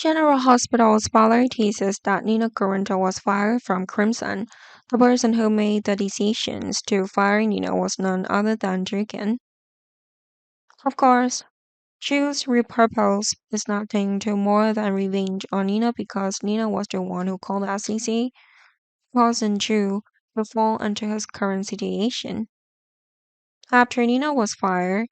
General Hospital's Valerie teases that Nina Currento was fired from Crimson. The person who made the decisions to fire Nina was none other than Jukin. Of course, Ju's purpose is nothing to more than revenge on Nina because Nina was the one who called SEC, causing Ju to fall into his current situation. After Nina was fired,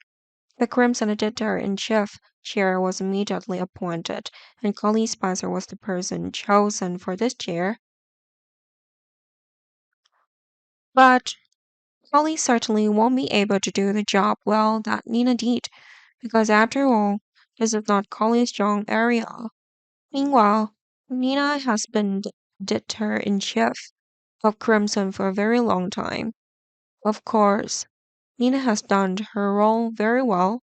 the Crimson editor-in-chief chair was immediately appointed, and Collie Spicer was the person chosen for this chair. But Collie certainly won't be able to do the job well that Nina did, because after all, this is not Collie's strong area. Meanwhile, Nina has been the editor-in-chief of Crimson for a very long time. Of course, Nina has done her role very well,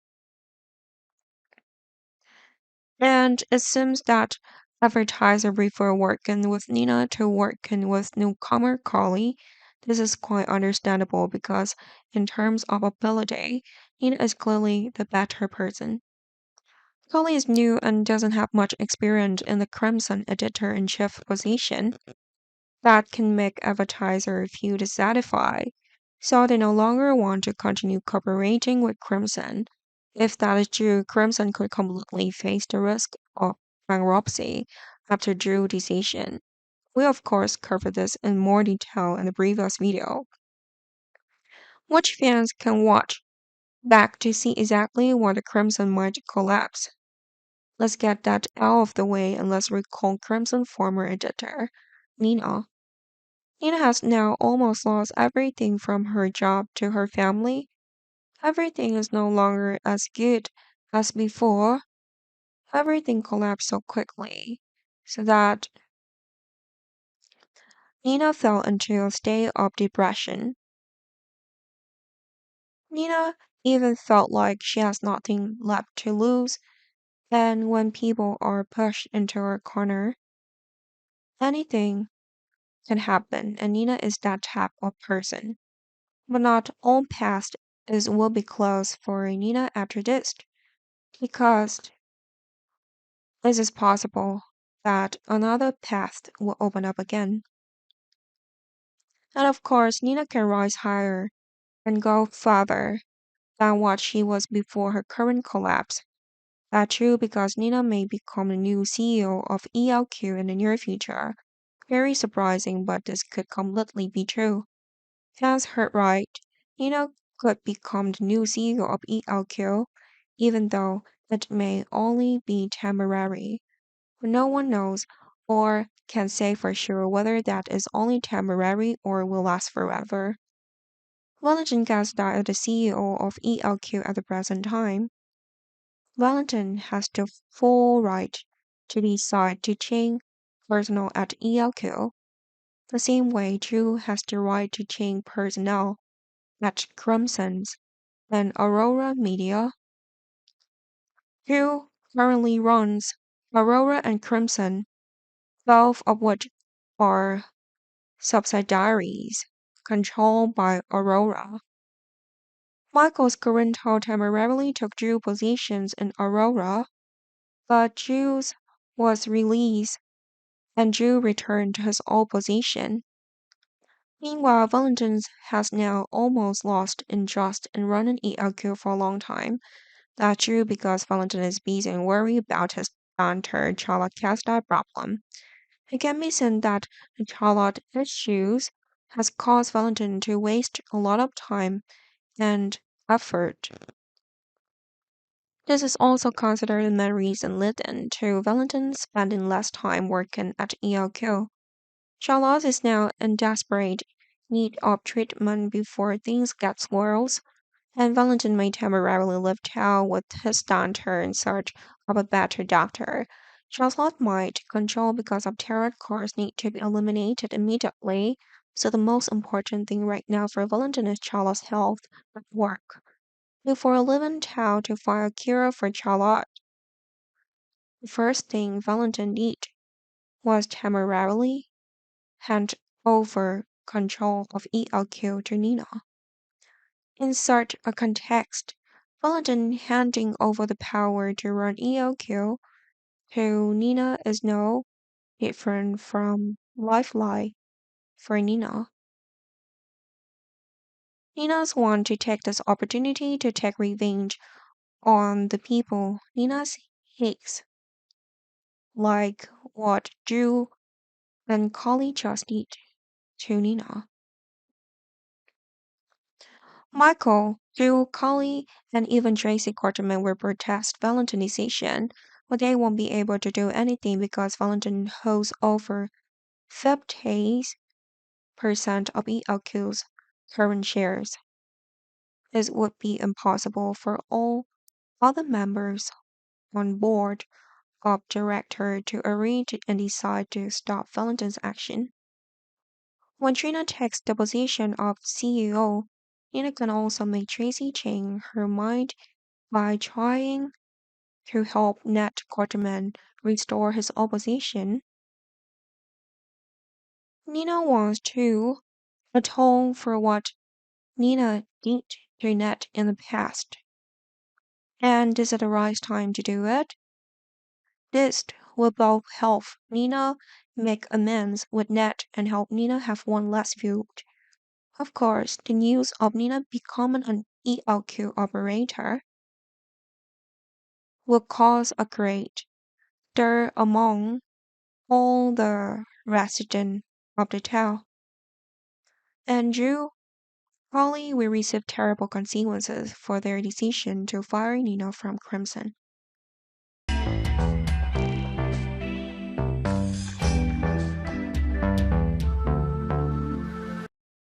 and it seems that advertisers prefer working with Nina to working with newcomer Carly. This is quite understandable because, in terms of ability, Nina is clearly the better person. Carly is new and doesn't have much experience in the Crimson editor-in-chief position. That can make advertisers feel dissatisfied, so they no longer want to continue cooperating with Crimson. If that is true, Crimson could completely face the risk of bankruptcy after Drew's decision. We of course covered this in more detail in the previous video, which fans can watch back to see exactly where the Crimson might collapse. Let's get that out of the way and let's recall Crimson former editor, Nina. Nina has now almost lost everything from her job to her family. Everything is no longer as good as before. Everything collapsed so quickly, so that Nina fell into a state of depression. Nina even felt like she has nothing left to lose, and when people are pushed into a corner, anything can happen, and Nina is that type of person. But not all past is will be closed for Nina after this, because it is possible that another path will open up again. And of course, Nina can rise higher and go further than what she was before her current collapse. That's true because Nina may become the new CEO of ELQ in the near future. Very surprising, but this could completely be true. Fans heard right. Nina could become the new CEO of ELQ, even though it may only be temporary. No one knows or can say for sure whether that is only temporary or will last forever. Valentin Gazda is the CEO of ELQ at the present time. Valentin has the full right to decide to change personnel at ELQ, the same way Drew has the right to change personnel at Crimson's and Aurora Media. Drew currently runs Aurora and Crimson, both of which are subsidiaries controlled by Aurora. Michael Scarinto temporarily took Drew positions in Aurora, but Drew's was released and Drew returned to his old position. Meanwhile, Valentin has now almost lost interest in running ELQ for a long time. That's true because Valentin is busy and worried about his daughter Charlotte Casta problem. It can be seen that the Charlotte issues has caused Valentin to waste a lot of time and effort. This is also considered the main reason leading to Valentin spending less time working at ELQ. Charlotte is now in desperate need of treatment before things get worse, and Valentin may temporarily leave town with his daughter in search of a better doctor. Charlotte might control because of tarot cards need to be eliminated immediately, so the most important thing right now for Valentin is Charlotte's health at work. Before leaving town to find a cure for Charlotte, the first thing Valentin did was temporarily hand over control of ELQ to Nina. Insert a context. Valentin handing over the power to run ELQ So Nina is no different from Lifeline for Nina. Nina's want to take this opportunity to take revenge on the people Nina's hates, like what Drew and Collie just did to Nina. Michael, Drew, Collie, and even Tracy Quarterman will protest Valentinization, but they won't be able to do anything because Valentin holds over 50% of ELQ's current shares. It would be impossible for all other members on board of director to agree to and decide to stop Valentin's action. When Trina takes the position of CEO, Nina can also make Tracy change her mind by trying to help Nat Quarterman restore his opposition. Nina wants to atone for what Nina did to Nat in the past. And this is the right time to do it. This will both help Nina make amends with Nat and help Nina have one less feud. Of course, the news of Nina becoming an ELQ operator will cause a great stir among all the residents of the town. And Drew probably will receive terrible consequences for their decision to fire Nina from Crimson.